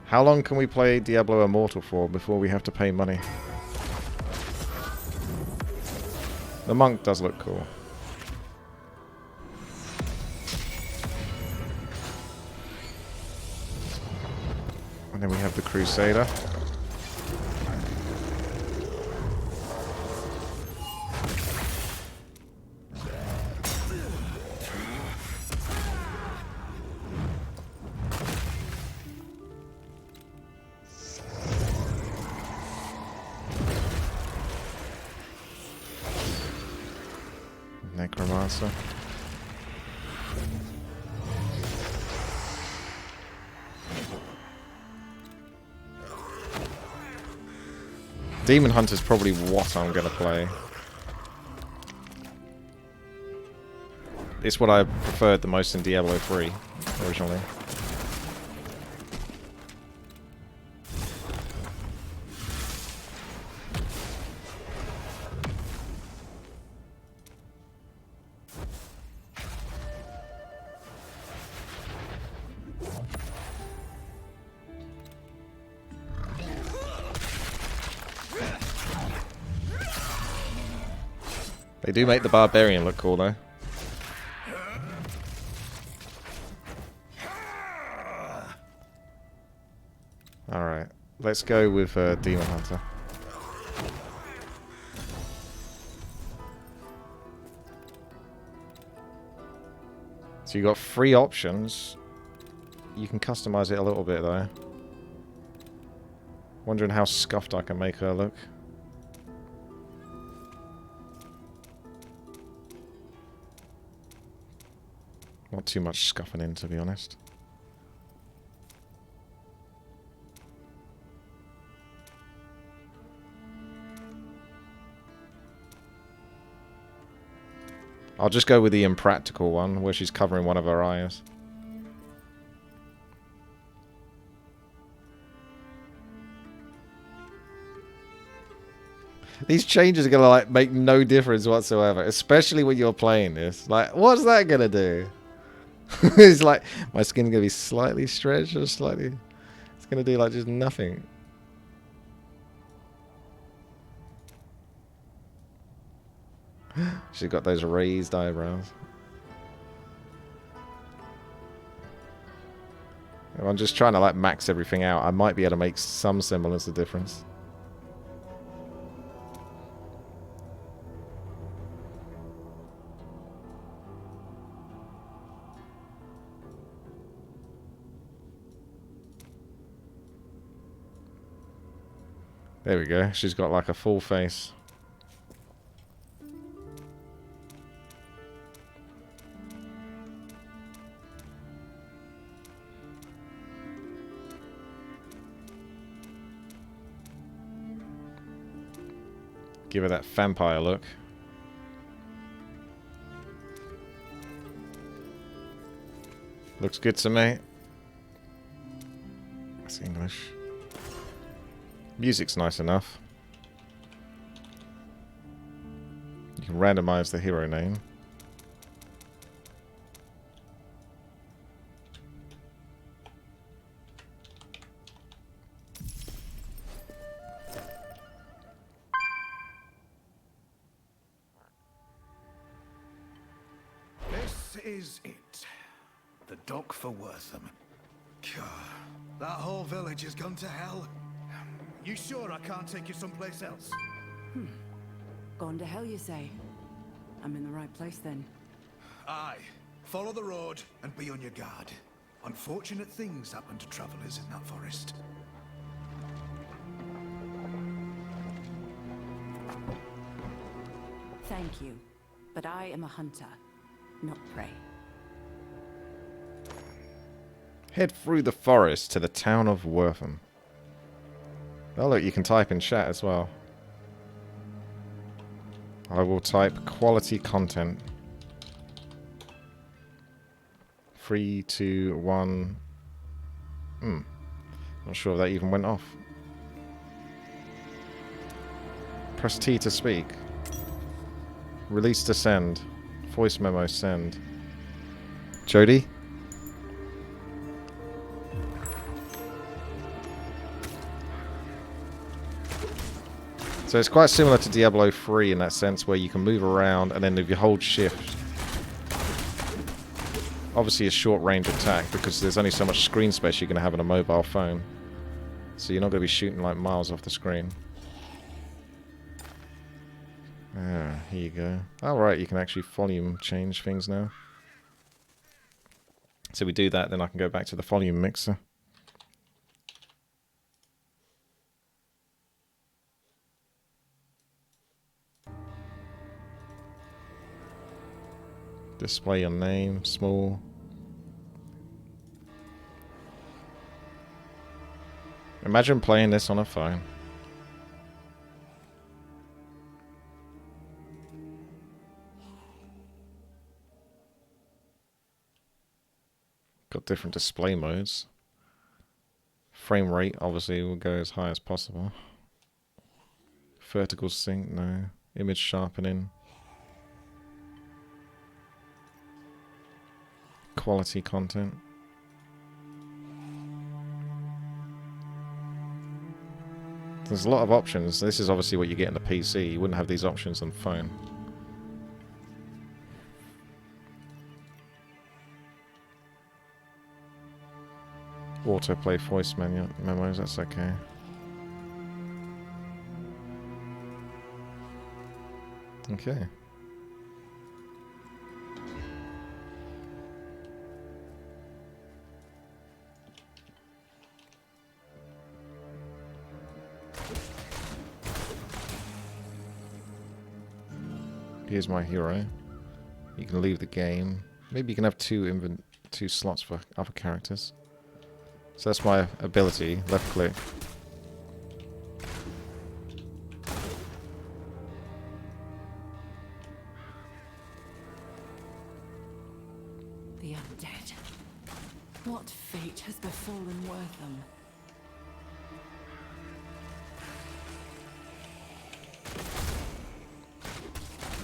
How long can we play Diablo Immortal for before we have to pay money? The monk does look cool. And then we have the Crusader. Necromancer. Demon Hunter is probably what I'm going to play. It's what I preferred the most in Diablo 3 originally. They do make the Barbarian look cool, though. Alright, let's go with Demon Hunter. So you got 3 options. You can customize it a little bit, though. Wondering how scuffed I can make her look. Not too much scuffing in, to be honest. I'll just go with the impractical one, where she's covering one of her eyes. These changes are going to like make no difference whatsoever, especially when you're playing this. Like, what's that going to do? It's like, my skin's going to be slightly stretched or slightly... It's going to do like just nothing. She's got those raised eyebrows. I'm just trying to like max everything out. I might be able to make some semblance of difference. There we go. She's got like a full face. Give her that vampire look. Looks good to me. That's English. Music's nice enough. You can randomize the hero name. This is it. The dock for Wortham. God, that whole village has gone to hell. You sure I can't take you someplace else? Gone to hell, you say? I'm in the right place then. Aye. Follow the road and be on your guard. Unfortunate things happen to travelers in that forest. Thank you. But I am a hunter, not prey. Head through the forest to the town of Wortham. Oh look, you can type in chat as well. I will type quality content. 3, 2, 1. Not sure if that even went off. Press T to speak. Release to send. Voice memo send. Jody? So it's quite similar to Diablo 3 in that sense, where you can move around, and then if you hold shift, obviously a short range attack, because there's only so much screen space you're going to have on a mobile phone. So you're not going to be shooting like miles off the screen. Ah, here you go. Alright, you can actually volume change things now. So we do that, then I can go back to the volume mixer. Display your name, small. Imagine playing this on a phone. Got different display modes. Frame rate, obviously, will go as high as possible. Vertical sync, no. Image sharpening. Quality content. There's a lot of options. This is obviously what you get in the PC. You wouldn't have these options on phone. Autoplay voice memos, that's okay. Okay. Here's my hero. You can leave the game. Maybe you can have two slots for other characters. So that's my ability. Left click. The undead. What fate has befallen Wortham?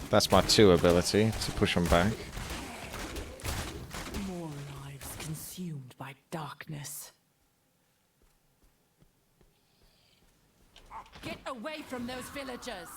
That's my 2 ability, to push them back. More lives consumed by darkness. Get away from those villagers!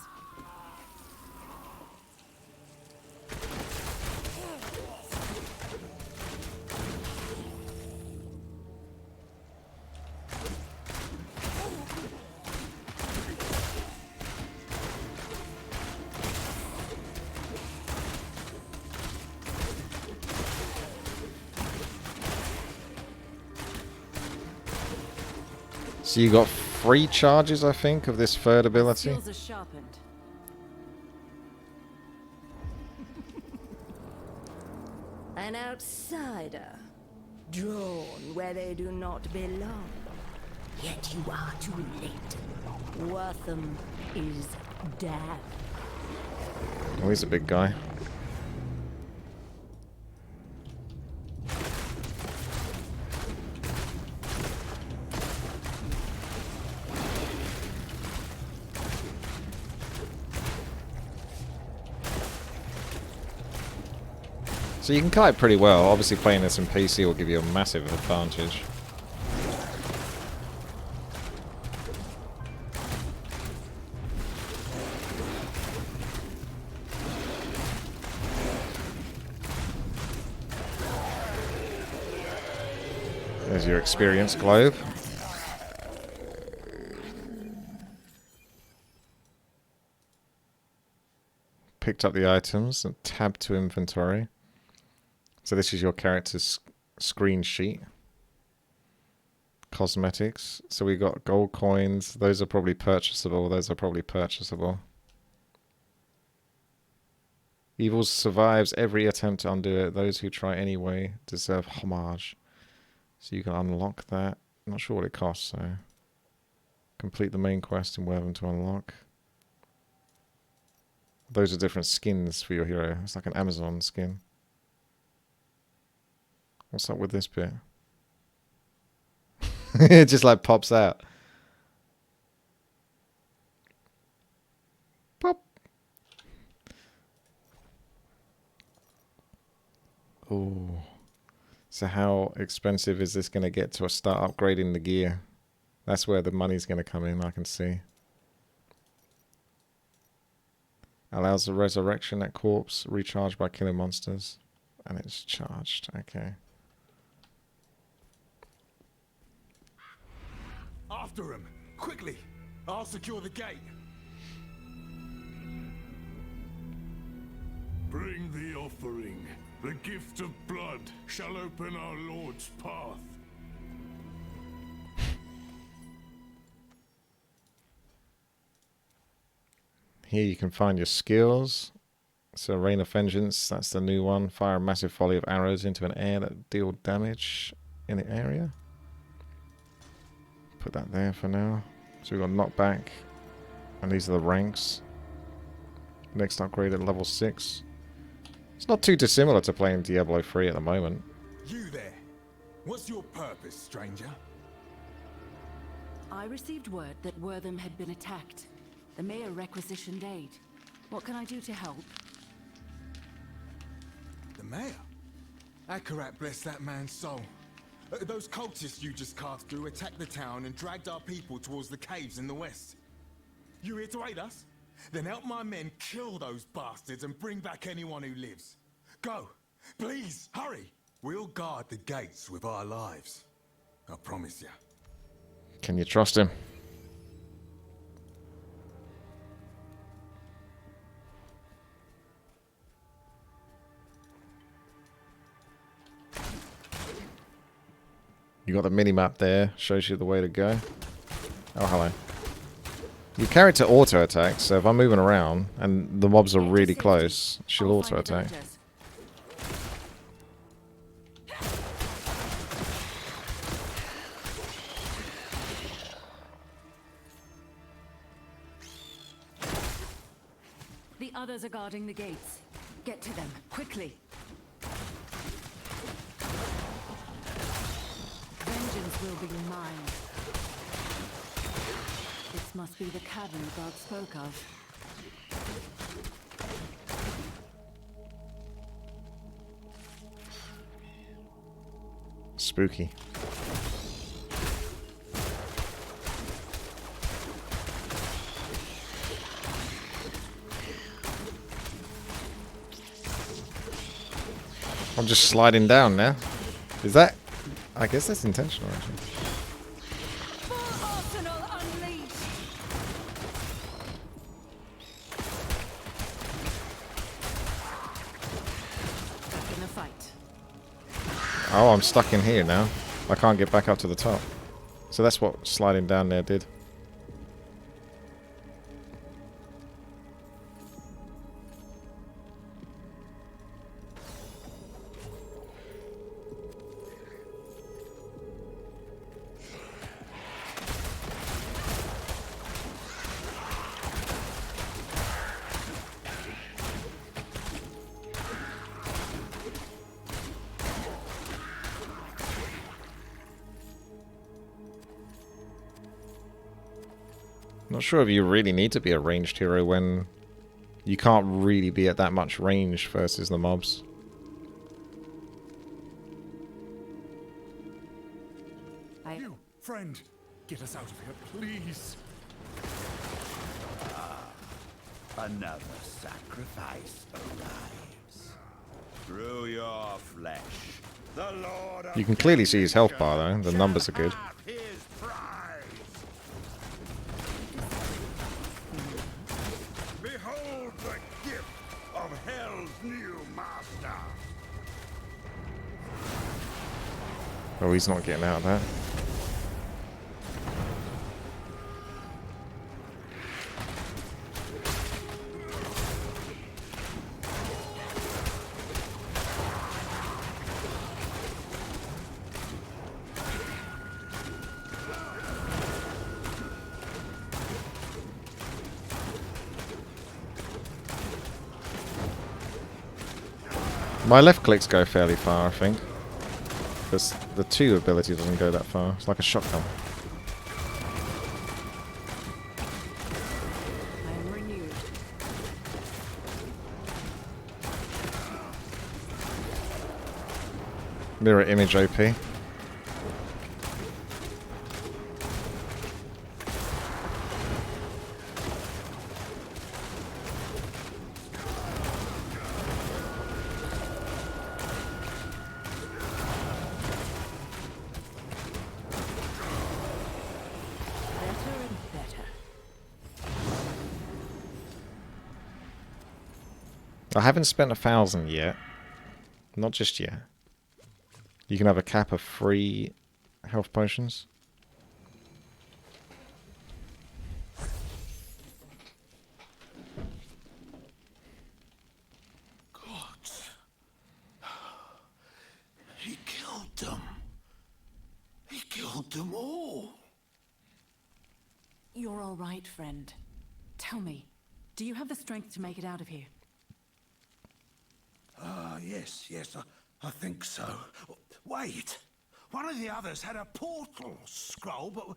So you got 3 charges, I think, of this third ability. Skills are sharpened. An outsider, drawn where they do not belong. Yet you are too late. Wortham is dead. Oh, he's a big guy. So you can kite pretty well. Obviously playing this in PC will give you a massive advantage. There's your experience globe. Picked up the items and tab to inventory. So this is your character's screen sheet. Cosmetics. So we got gold coins. Those are probably purchasable. Those are probably purchasable. Evil survives every attempt to undo it. Those who try anyway deserve homage. So you can unlock that. I'm not sure what it costs, so... Complete the main quest in Wortham to unlock. Those are different skins for your hero. It's like an Amazon skin. What's up with this bit? It just like pops out. Pop. Oh. So how expensive is this going to get to start upgrading the gear? That's where the money's going to come in, I can see. Allows the resurrection that corpse recharged by killing monsters. And it's charged. Okay. After him! Quickly! I'll secure the gate! Bring the offering. The gift of blood shall open our Lord's path. Here you can find your skills. So Rain of Vengeance, that's the new one. Fire a massive volley of arrows into an air that deal damage in the area. Put that there for now. So we've got knockback. And these are the ranks. Next upgrade at level 6. It's not too dissimilar to playing Diablo 3 at the moment. You there! What's your purpose, stranger? I received word that Wortham had been attacked. The mayor requisitioned aid. What can I do to help? The mayor? Akarat bless that man's soul. Those cultists you just carved through attacked the town and dragged our people towards the caves in the west. You here to aid us? Then help my men kill those bastards and bring back anyone who lives. Go! Please, hurry! We'll guard the gates with our lives. I promise you. Can you trust him? You got the mini-map there, shows you the way to go. Oh, hello. You carry it to auto-attack, so if I'm moving around and the mobs are really close, she'll auto-attack. The others are guarding the gates. Get to them, quickly. Vengeance will be mine. This must be the cabin the god spoke of. Spooky. I'm just sliding down now. Is that? I guess that's intentional, actually. Full arsenal unleashed. Back in the fight. Oh, I'm stuck in here now. I can't get back up to the top. So that's what sliding down there did. Not sure if you really need to be a ranged hero when you can't really be at that much range versus the mobs. You, friend, get us out of here, please. Another sacrifice arrives. Through your flesh, the Lord of You can clearly see his health bar though, the numbers are good. have his prize. Behold the gift of Hell's new master. Oh, he's not getting out of that. My left clicks go fairly far, I think. Because the 2 ability doesn't go that far. It's like a shotgun. I am renewed. Mirror image OP. I haven't spent 1,000 yet. Not just yet. You can have a cap of 3 health potions. Gods. He killed them. He killed them all. You're all right, friend. Tell me, do you have the strength to make it out of here? Yes, I think so. Wait, one of the others had a portal scroll, but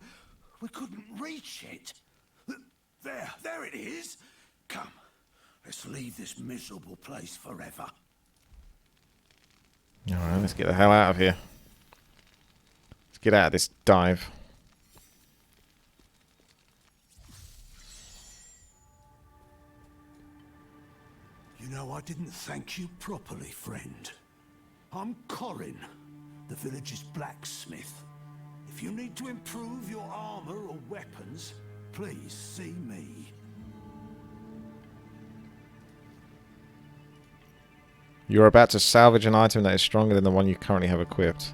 we couldn't reach it. There it is. Come, let's leave this miserable place forever. Alright, let's get the hell out of here. Let's get out of this dive. You know, I didn't thank you properly, friend. I'm Corin, the village's blacksmith. If you need to improve your armor or weapons, please see me. You're about to salvage an item that is stronger than the one you currently have equipped.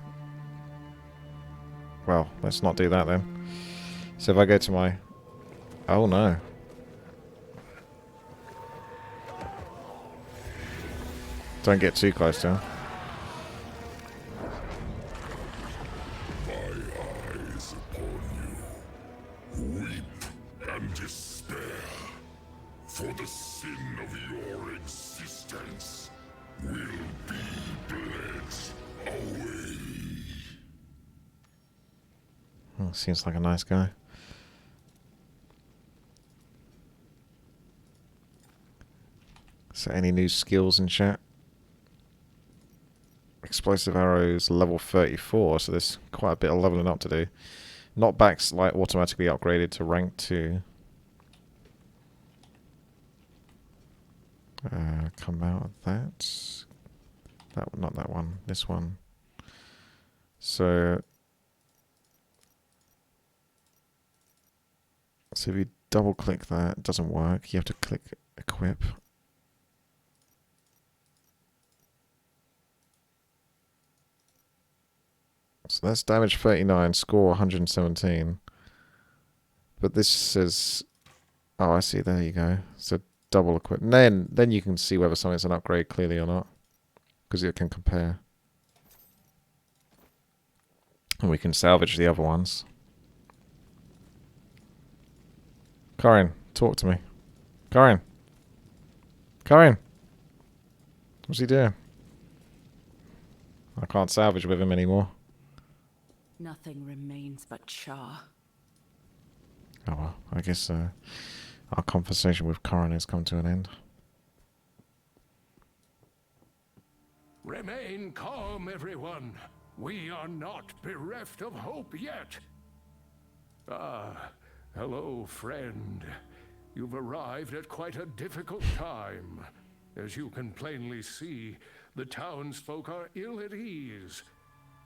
Well, let's not do that then. So if I go to my... Oh no. Don't get too close to him. My eyes upon you. Weep and despair. For the sin of your existence will be bled away. Oh, seems like a nice guy. So any new skills in chat? Explosive arrows, level 34, so there's quite a bit of leveling up to do. Knockbacks like automatically upgraded to rank 2. Come out of that. Not that one. This one. So if you double click that, it doesn't work. You have to click equip. So that's damage 39, score 117. But this says... Oh, I see. There you go. So double equip. Then you can see whether something's an upgrade clearly or not. Because it can compare. And we can salvage the other ones. Corin, talk to me. Corin. Corin. What's he doing? I can't salvage with him anymore. Nothing remains but char. Oh well, I guess our conversation with Corin has come to an end. Remain calm, everyone. We are not bereft of hope yet. Ah, hello, friend. You've arrived at quite a difficult time. As you can plainly see, the townsfolk are ill at ease.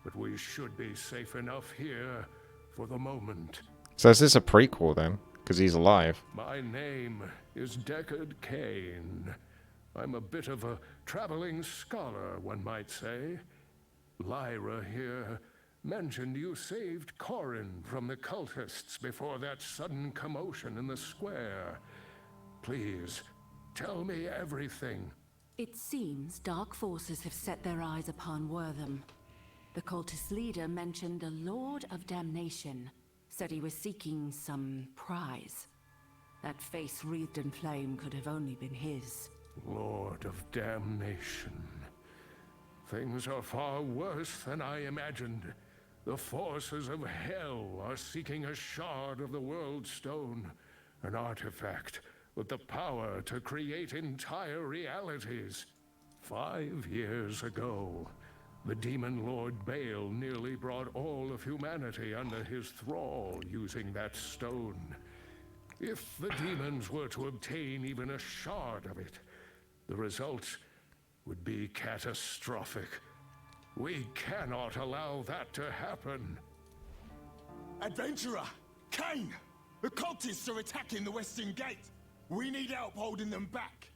But we should be safe enough here for the moment. So is this a prequel then? Because he's alive. My name is Deckard Kane. I'm a bit of a traveling scholar, one might say. Lyra here mentioned you saved Corin from the cultists before that sudden commotion in the square. Please, tell me everything. It seems dark forces have set their eyes upon Wortham. The cultist leader mentioned a Lord of Damnation. Said he was seeking some prize. That face wreathed in flame could have only been his. Lord of Damnation. Things are far worse than I imagined. The forces of hell are seeking a shard of the World Stone, an artifact with the power to create entire realities. 5 years ago, the demon Lord Bale nearly brought all of humanity under his thrall using that stone. If the demons were to obtain even a shard of it, the results would be catastrophic. We cannot allow that to happen. Adventurer! Kane! The cultists are attacking the western gate! We need help holding them back!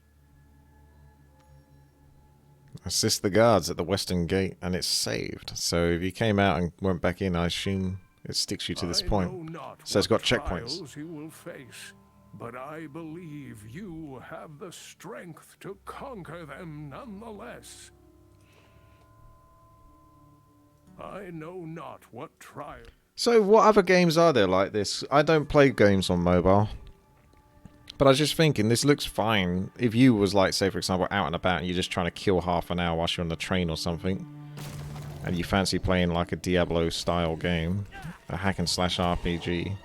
Assist the guards at the western gate, and it's saved. So if you came out and went back in, I assume it sticks you to this point. So it's got checkpoints. You will face, but I believe you have the strength to conquer them nonetheless. I know not what trial. So what other games are there like this? I don't play games on mobile. But I was just thinking, this looks fine. If you was like, say for example, out and about and you're just trying to kill half an hour whilst you're on the train or something, and you fancy playing like a Diablo style game, a hack and slash RPG,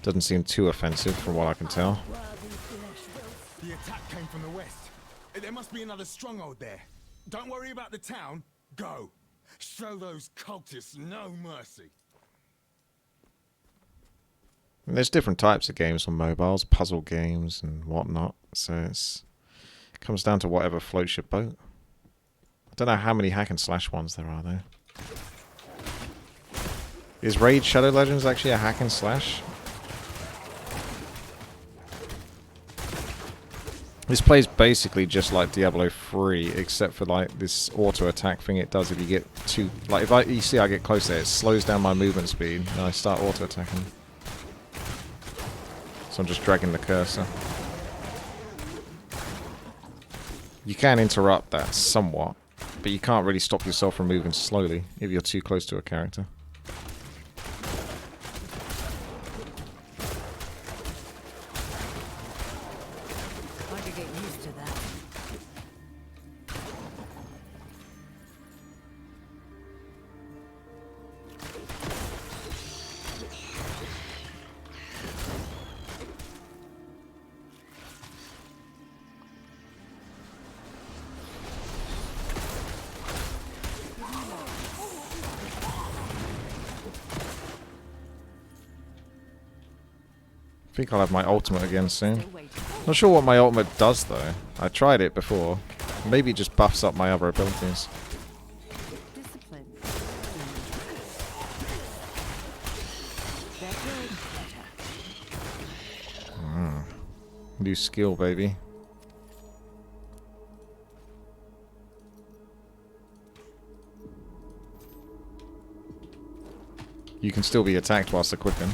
doesn't seem too offensive from what I can tell. The attack came from the west. There must be another stronghold there. Don't worry about the town. Go. Show those cultists no mercy. And there's different types of games on mobiles, puzzle games and whatnot, so it comes down to whatever floats your boat. I don't know how many hack and slash ones there are though. Is Raid Shadow Legends actually a hack and slash? This plays basically just like Diablo 3, except for like this auto attack thing it does if you get too... Like if you see I get close there, it slows down my movement speed and I start auto attacking. So I'm just dragging the cursor. You can interrupt that somewhat, but you can't really stop yourself from moving slowly if you're too close to a character. I could get used to that. I think I'll have my ultimate again soon. Not sure what my ultimate does though. I tried it before. Maybe it just buffs up my other abilities. Discipline. New skill, baby. You can still be attacked whilst equipping.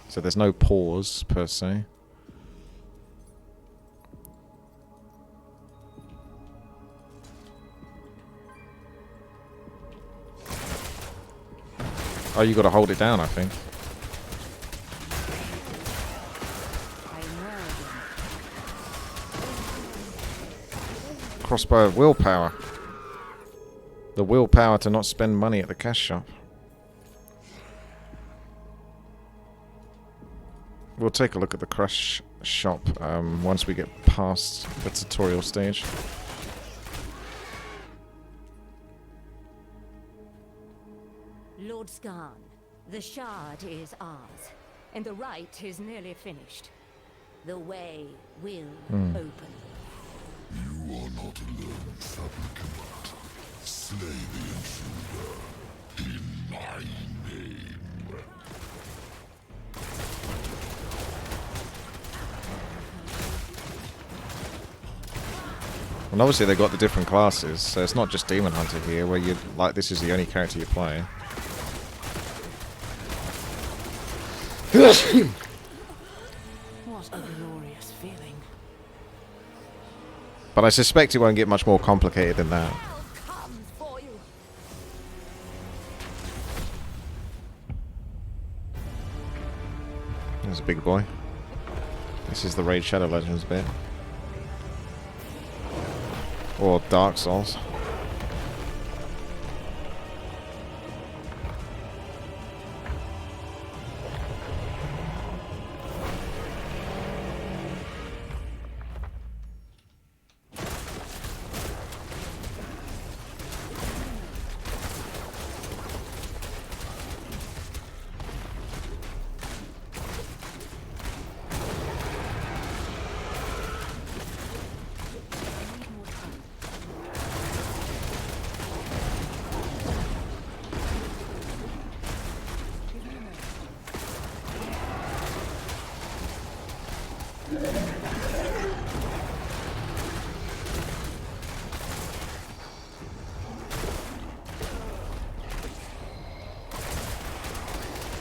So there's no pause, per se. Oh, you gotta hold it down, I think. Crossbow of willpower. The willpower to not spend money at the cash shop. We'll take a look at the crash shop once we get past the tutorial stage. Lord Skarn, the shard is ours, and the rite is nearly finished. The way will open. You are not alone, supplicant. Slay the intruder in my name. And obviously they got the different classes, so it's not just Demon Hunter here, where you like this is the only character you play. What a glorious feeling. But I suspect it won't get much more complicated than that. Come for you. There's a big boy. This is the Raid Shadow Legends bit. Or Dark Souls.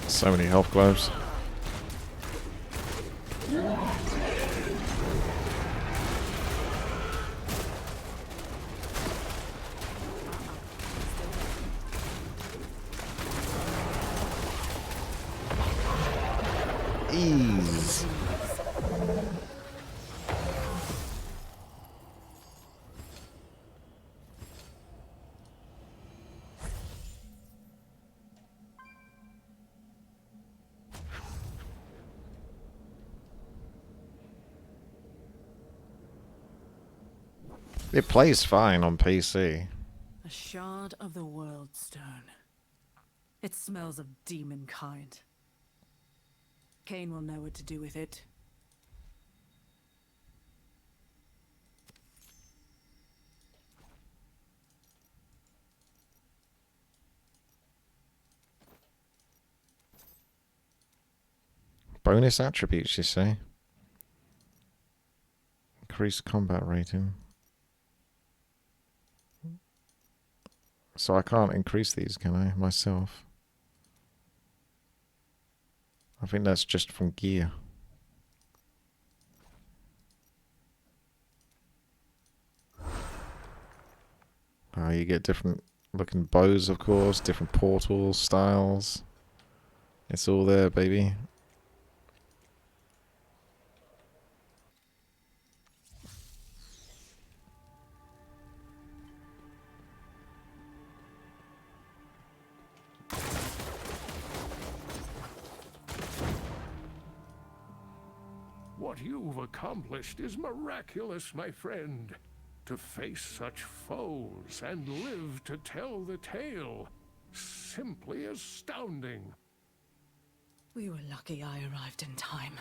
So many health globes. Ease. It plays fine on PC. A shard of the world stone. It smells of demon kind. Kane will know what to do with it. Bonus attributes, you say? Increase combat rating. So I can't increase these, can I, myself? I think that's just from gear. You get different looking bows, of course, different portal styles. It's all there, baby. What you've accomplished is miraculous, my friend. To face such foes and live to tell the tale. Simply astounding. We were lucky I arrived in time.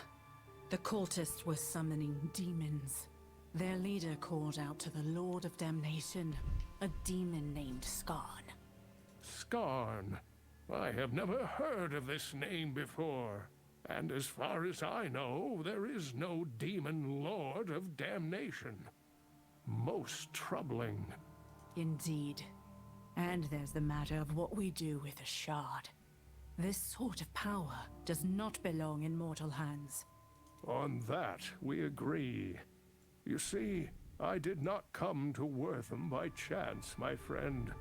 The cultists were summoning demons. Their leader called out to the Lord of Damnation, a demon named Skarn. Skarn? I have never heard of this name before. And as far as I know, there is no demon lord of damnation. Most troubling. Indeed. And there's the matter of what we do with a shard. This sort of power does not belong in mortal hands. On that, we agree. You see, I did not come to Wortham by chance, my friend.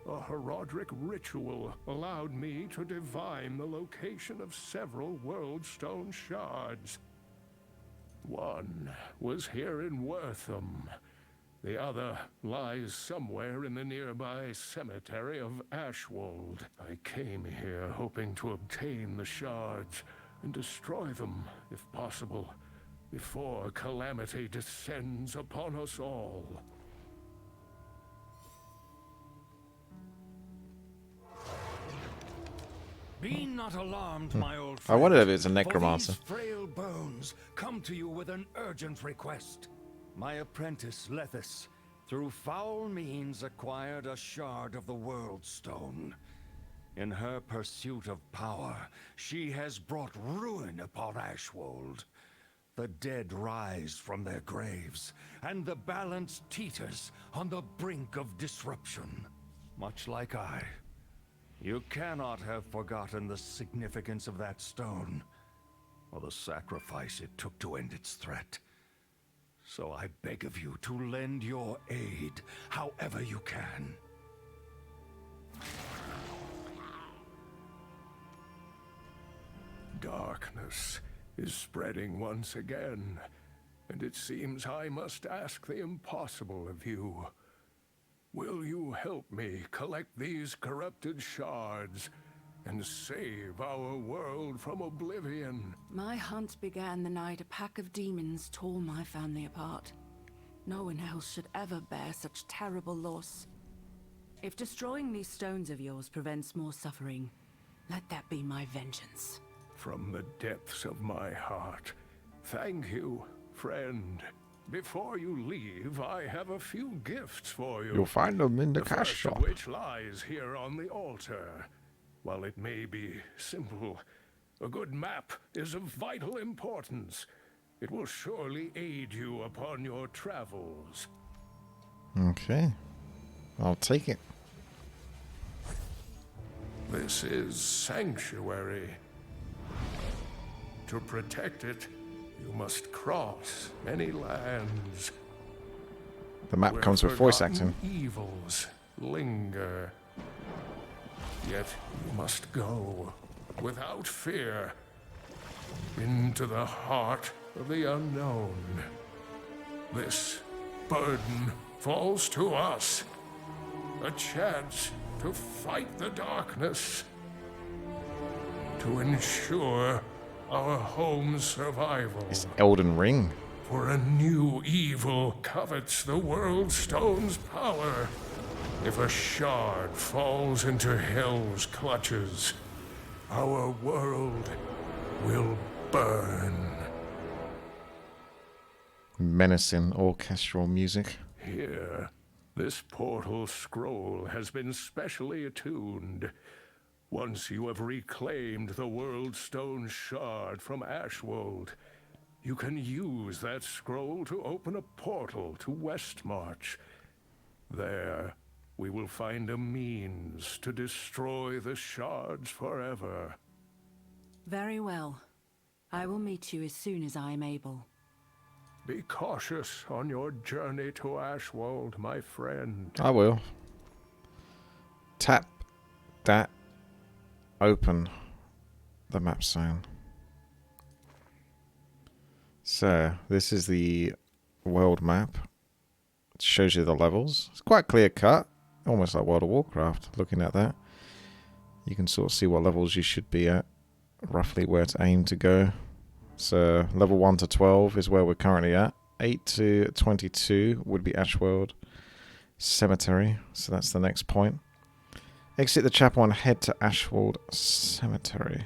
A Herodric ritual allowed me to divine the location of several World Stone shards. One was here in Wortham. The other lies somewhere in the nearby cemetery of Ashwold. I came here hoping to obtain the shards and destroy them, if possible, before calamity descends upon us all. Be not alarmed, my old I friend. wondered if it's a For necromancer. these frail bones come to you with an urgent request. My apprentice, Lethis, through foul means acquired a shard of the World Stone. In her pursuit of power, she has brought ruin upon Ashwold. The dead rise from their graves, and the balance teeters on the brink of disruption. Much like I. You cannot have forgotten the significance of that stone, or the sacrifice it took to end its threat. So I beg of you to lend your aid however you can. Darkness is spreading once again, and it seems I must ask the impossible of you. Will you help me collect these corrupted shards and save our world from oblivion? My hunt began the night a pack of demons tore my family apart. No one else should ever bear such terrible loss. If destroying these stones of yours prevents more suffering, let that be my vengeance. From the depths of my heart, thank you, friend. Before you leave, I have a few gifts for you. You'll find them in the cash first shop. of which lies here on the altar. While it may be simple, a good map is of vital importance. It will surely aid you upon your travels. Okay. I'll take it. This is Sanctuary. To protect it, you must cross many lands. The map where comes with voice forgotten acting. evils linger. Yet you must go without fear into the heart of the unknown. This burden falls to us. A chance to fight the darkness. To ensure our home's survival. It's Elden Ring. For a new evil covets the World Stone's power. If a shard falls into Hell's clutches, our world will burn. Menacing orchestral music. Here, this portal scroll has been specially attuned. Once you have reclaimed the World Stone shard from Ashwold, you can use that scroll to open a portal to Westmarch. There, we will find a means to destroy the shards forever. Very well. I will meet you as soon as I am able. Be cautious on your journey to Ashwold, my friend. I will. Tap that. Open the map sign. So, this is the world map. It shows you the levels. It's quite clear cut. Almost like World of Warcraft, looking at that. You can sort of see what levels you should be at. Roughly where to aim to go. So, level 1 to 12 is where we're currently at. 8 to 22 would be Ashwold Cemetery. So that's the next point. Exit the chapel and head to Ashwold Cemetery.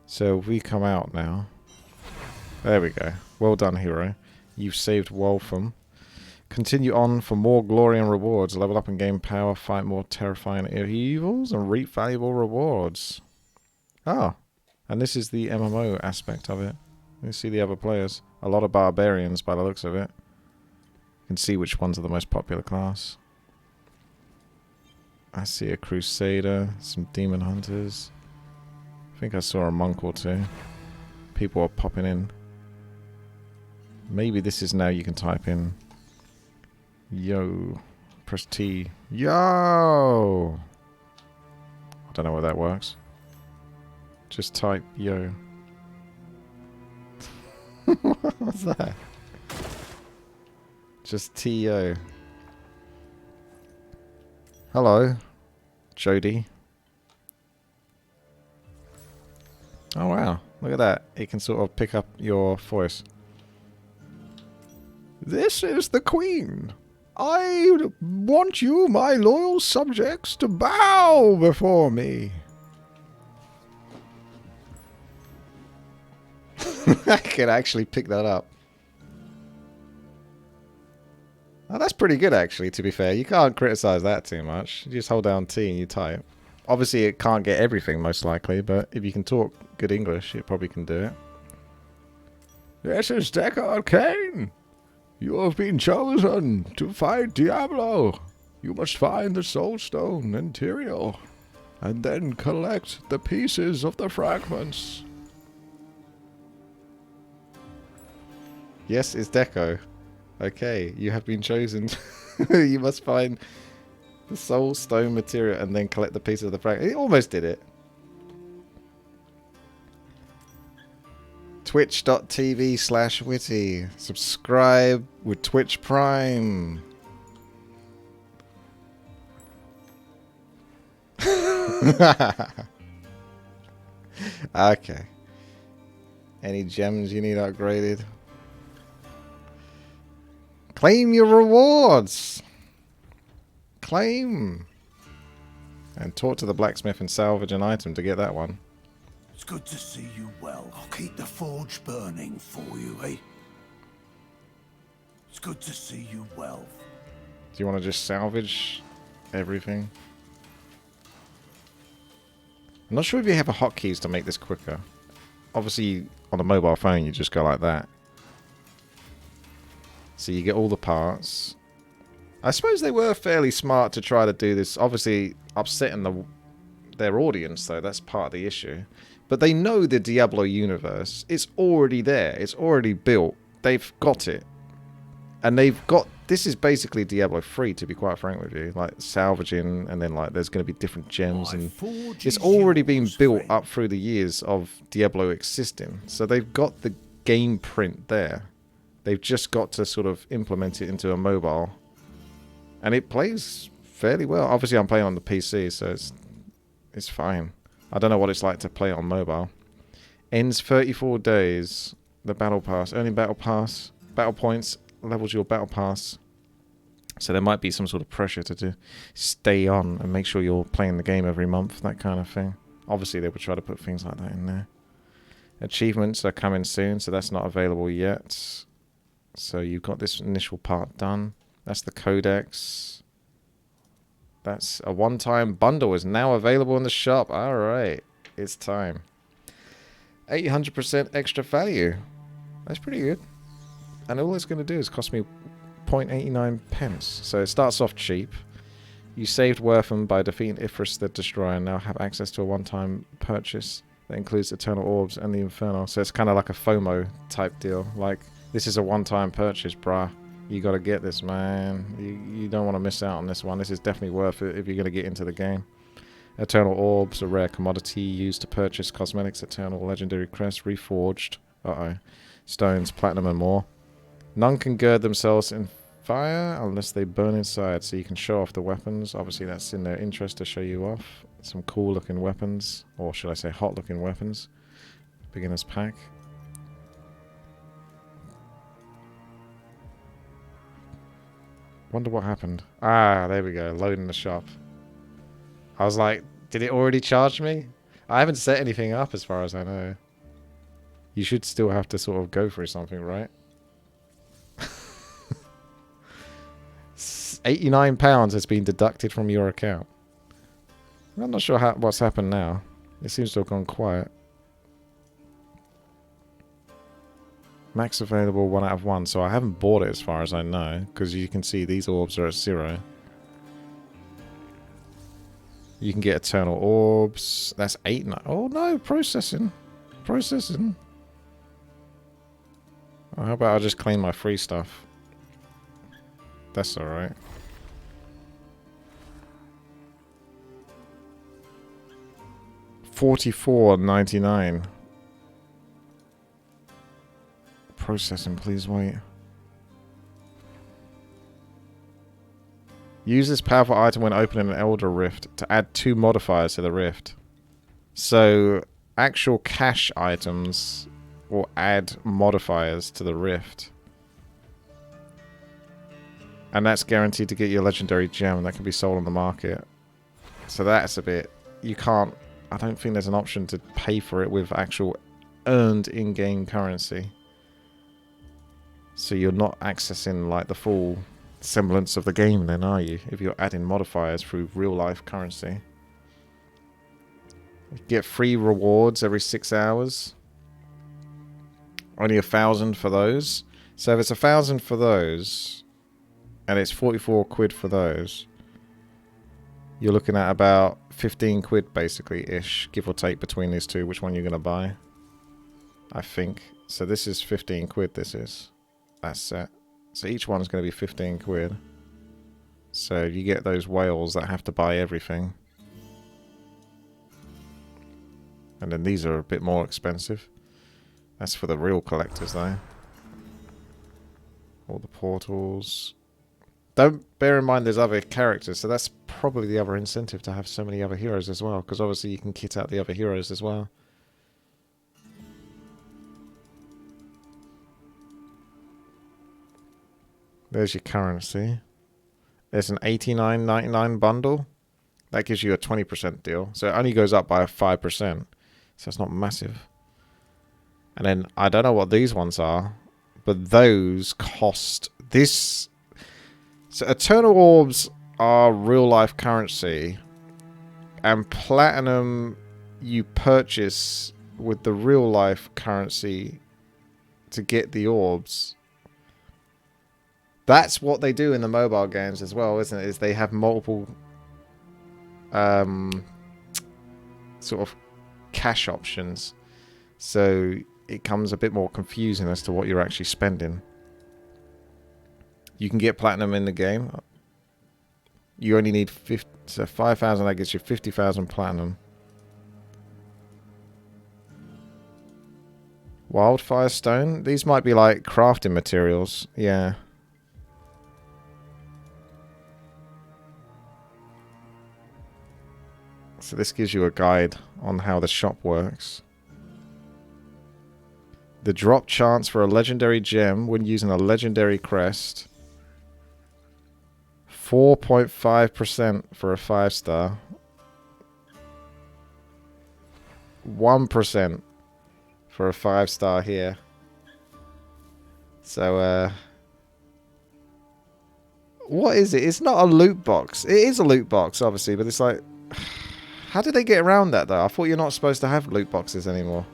So we come out now. There we go. Well done, hero. You've saved Waltham. Continue on for more glory and rewards. Level up and gain power. Fight more terrifying evils and reap valuable rewards. Ah. And this is the MMO aspect of it. You see the other players. A lot of barbarians by the looks of it. You can see which ones are the most popular class. I see a crusader, some demon hunters. I think I saw a monk or two. People are popping in. Maybe this is now you can type in yo. Press T. Yo! I don't know where that works. Just type yo. What's that? Just T-O. Hello, Jody. Oh wow, look at that. It can sort of pick up your voice. This is the Queen. I want you, my loyal subjects, to bow before me. I can actually pick that up. Oh, that's pretty good, actually, to be fair. You can't criticize that too much. You just hold down T and you type. Obviously, it can't get everything, most likely, but if you can talk good English, it probably can do it. This is Deckard Kane. You have been chosen to fight Diablo. You must find the Soul Stone and Tyrael, and then collect the pieces of the fragments. Yes, it's Deco. Okay, you have been chosen. You must find the soul stone material and then collect the pieces of the fragment. It almost did it. Twitch.tv/Witty. Subscribe with Twitch Prime. Okay. Any gems you need upgraded? Claim your rewards. Claim. And talk to the blacksmith and salvage an item to get that one. It's good to see you well. I'll keep the forge burning for you, eh? It's good to see you well. Do you want to just salvage everything? I'm not sure if you have a hotkeys to make this quicker. Obviously, on a mobile phone, you just go like that. So you get all the parts. I suppose they were fairly smart to try to do this. Obviously, upsetting their audience, though. That's part of the issue. But they know the Diablo universe. It's already there. It's already built. They've got it. And they've got... This is basically Diablo 3, to be quite frank with you. Like, salvaging, and then, like, there's going to be different gems. And it's already been built up through the years of Diablo existing. So they've got the game print there. They've just got to sort of implement it into a mobile. And it plays fairly well. Obviously, I'm playing on the PC, so it's fine. I don't know what it's like to play on mobile. Ends 34 days. The battle pass. Earning battle pass. Battle points. Levels your battle pass. So there might be some sort of pressure to stay on and make sure you're playing the game every month. That kind of thing. Obviously, they would try to put things like that in there. Achievements are coming soon, so that's not available yet. So you've got this initial part done. That's the codex. That's a one-time bundle is now available in the shop. Alright, it's time. 800% extra value. That's pretty good. And all it's going to do is cost me 0.89 pence. So it starts off cheap. You saved Wortham by defeating Ifris the Destroyer and now have access to a one-time purchase that includes Eternal Orbs and the Inferno. So it's kind of like a FOMO type deal. Like, this is a one-time purchase, bruh. You got to get this, man. You don't want to miss out on this one. This is definitely worth it if you're going to get into the game. Eternal Orbs, a rare commodity used to purchase cosmetics, Eternal Legendary Crest, Reforged, stones, platinum and more. None can gird themselves in fire unless they burn inside, so you can show off the weapons. Obviously that's in their interest to show you off. Some cool looking weapons, or should I say hot looking weapons. Beginner's pack. Wonder what happened. Ah, there we go, loading the shop. I was like, did it already charge me? I haven't set anything up as far as I know. You should still have to sort of go through something, right? £89 has been deducted from your account. I'm not sure what's happened now. It seems to have gone quiet. Max available 1 out of 1, so I haven't bought it as far as I know, because you can see these orbs are at 0. You can get Eternal Orbs. That's 8. Oh no, processing. Processing. Oh, how about I just claim my free stuff? That's alright. $44.99. Processing, please wait. Use this powerful item when opening an Elder Rift to add 2 modifiers to the rift. So, actual cash items will add modifiers to the rift. And that's guaranteed to get you a legendary gem that can be sold on the market. So that's a bit... You can't... I don't think there's an option to pay for it with actual earned in-game currency. So you're not accessing like the full semblance of the game then, are you? If you're adding modifiers through real-life currency. You get free rewards every 6 hours. Only 1,000 for those. So if it's 1,000 for those... and it's 44 quid for those, you're looking at about 15 quid basically-ish, give or take between these two, which one you're going to buy. I think. So this is 15 quid, this is. That set. So each one's going to be 15 quid. So you get those whales that have to buy everything. And then these are a bit more expensive. That's for the real collectors though. All the portals... Don't bear in mind there's other characters, so that's probably the other incentive to have so many other heroes as well, because obviously you can kit out the other heroes as well. There's your currency. There's an $89.99 bundle. That gives you a 20% deal, so it only goes up by 5%, so it's not massive. And then, I don't know what these ones are, but those cost... This... So Eternal Orbs are real-life currency, and Platinum you purchase with the real-life currency to get the orbs. That's what they do in the mobile games as well, isn't it? Is they have multiple sort of cash options. So it comes a bit more confusing as to what you're actually spending. You can get platinum in the game. You only need 5,000, that gets you 50,000 platinum. Wildfire stone? These might be like crafting materials. Yeah. So this gives you a guide on how the shop works. The drop chance for a legendary gem when using a legendary crest. 4.5% for a 5-star. 1% for a 5-star here. So, what is it? It's not a loot box. It is a loot box, obviously, but it's like... How did they get around that, though? I thought you're not supposed to have loot boxes anymore.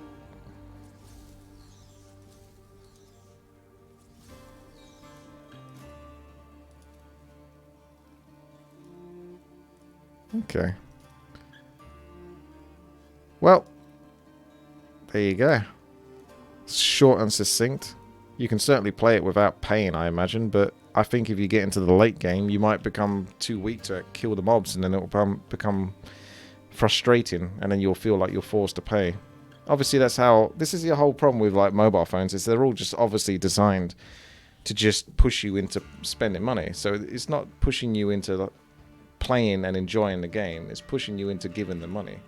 Okay. Well, there you go. Short and succinct. You can certainly play it without pain, I imagine, but I think if you get into the late game, you might become too weak to kill the mobs, and then it will become frustrating, and then you'll feel like you're forced to pay. Obviously, that's how... This is the whole problem with like mobile phones, is they're all just obviously designed to just push you into spending money. So it's not pushing you into... Like, playing and enjoying the game, is pushing you into giving the money.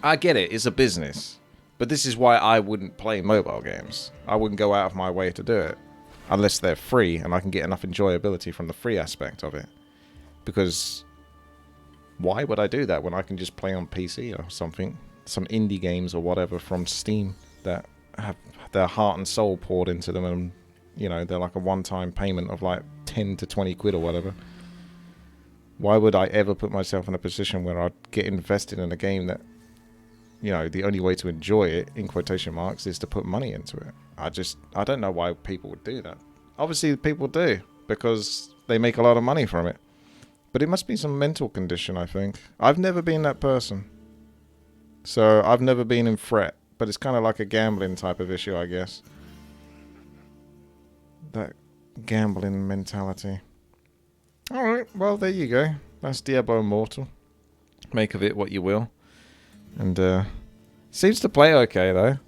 I get it, it's a business, but this is why I wouldn't play mobile games. I wouldn't go out of my way to do it unless they're free and I can get enough enjoyability from the free aspect of it. Because why would I do that when I can just play on PC or something, some indie games or whatever from Steam that have their heart and soul poured into them, and you know, they're like a one-time payment of like 10 to 20 quid or whatever. Why would I ever put myself in a position where I'd get invested in a game that, you know, the only way to enjoy it, in quotation marks, is to put money into it? I don't know why people would do that. Obviously, people do, because they make a lot of money from it. But it must be some mental condition, I think. I've never been that person. So, I've never been in fret. But it's kind of like a gambling type of issue, I guess. That gambling mentality. Alright, well, there you go. That's Diablo Immortal. Make of it what you will. And, seems to play okay, though.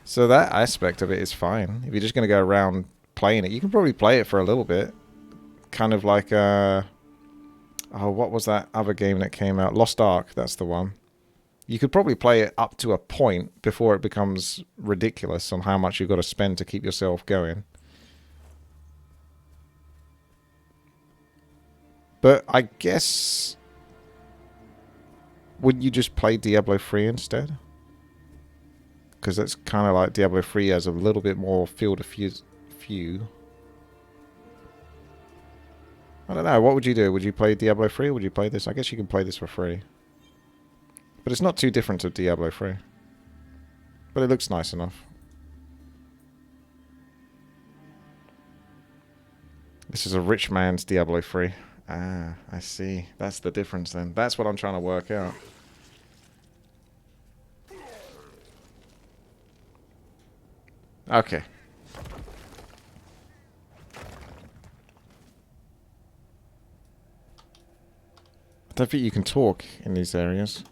So that aspect of it is fine. If you're just going to go around playing it, you can probably play it for a little bit. Kind of like, oh, what was that other game that came out? Lost Ark, that's the one. You could probably play it up to a point before it becomes ridiculous on how much you've got to spend to keep yourself going. But I guess... Wouldn't you just play Diablo 3 instead? Because that's kind of like Diablo 3 has a little bit more field of view. I don't know, what would you do? Would you play Diablo 3 or would you play this? I guess you can play this for free. But it's not too different to Diablo 3. But it looks nice enough. This is a rich man's Diablo 3. Ah, I see. That's the difference then. That's what I'm trying to work out. Okay. I don't think you can talk in these areas.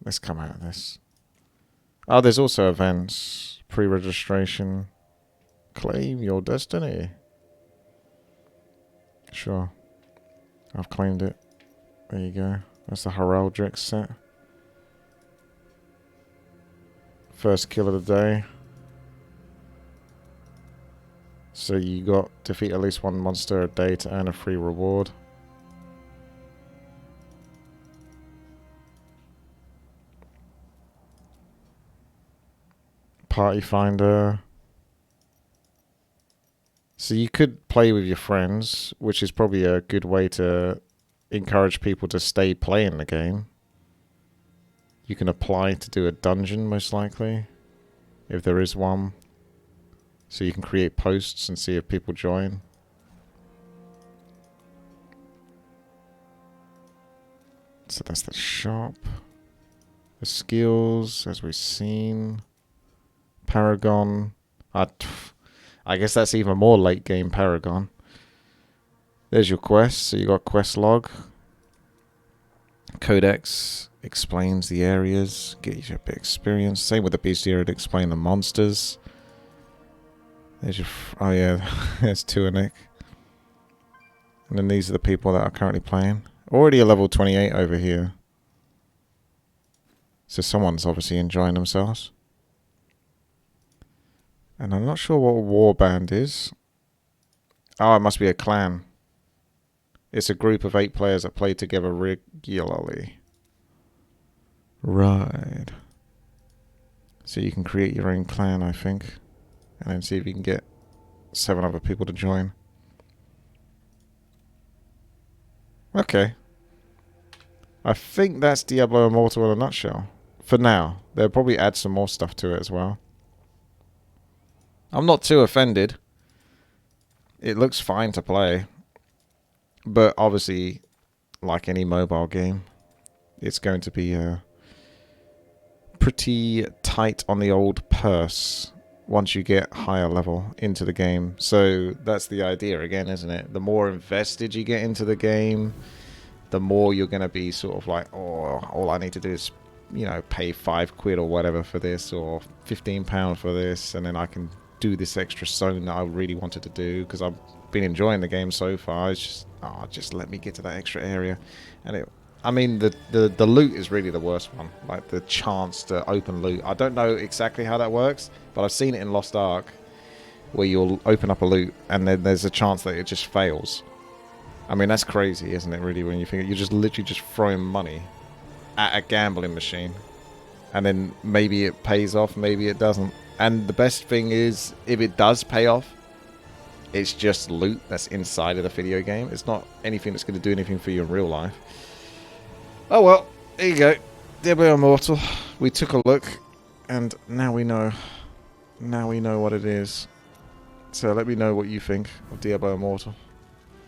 Let's come out of this. Oh, there's also events. Pre-registration. Claim your destiny. Sure. I've claimed it. There you go. That's the Heraldric set. First kill of the day. So you got defeat at least one monster a day to earn a free reward. Party finder. So you could play with your friends, which is probably a good way to encourage people to stay playing the game. You can apply to do a dungeon, most likely, if there is one. So you can create posts and see if people join. So that's the shop. The skills, as we've seen. Paragon. I guess that's even more late game Paragon. There's your quest. So you got quest log. Codex explains the areas. Get you a bit of experience. Same with the bestiary to explain the monsters. There's your... oh yeah, there's Tuanik. And then these are the people that are currently playing. Already a level 28 over here. So someone's obviously enjoying themselves. And I'm not sure what a warband is. Oh, it must be a clan. It's a group of 8 players that play together regularly. Right. So you can create your own clan, I think. And then see if you can get 7 other people to join. Okay. I think that's Diablo Immortal in a nutshell. For now. They'll probably add some more stuff to it as well. I'm not too offended. It looks fine to play. But obviously, like any mobile game, it's going to be pretty tight on the old purse once you get higher level into the game. So that's the idea again, isn't it? The more invested you get into the game, the more you're going to be sort of like, oh, all I need to do is, you know, pay £5 or whatever for this, or £15 for this, and then I can do this extra zone that I really wanted to do because I've been enjoying the game so far. It's just, oh, just let me get to that extra area. And it, I mean, the loot is really the worst one. Like the chance to open loot. I don't know exactly how that works, but I've seen it in Lost Ark where you'll open up a loot and then there's a chance that it just fails. I mean, that's crazy, isn't it, really, when you think you're just literally just throwing money at a gambling machine. And then maybe it pays off, maybe it doesn't. And the best thing is, if it does pay off, it's just loot that's inside of the video game. It's not anything that's going to do anything for you in real life. Oh well, there you go. Diablo Immortal. We took a look, and now we know. Now we know what it is. So let me know what you think of Diablo Immortal.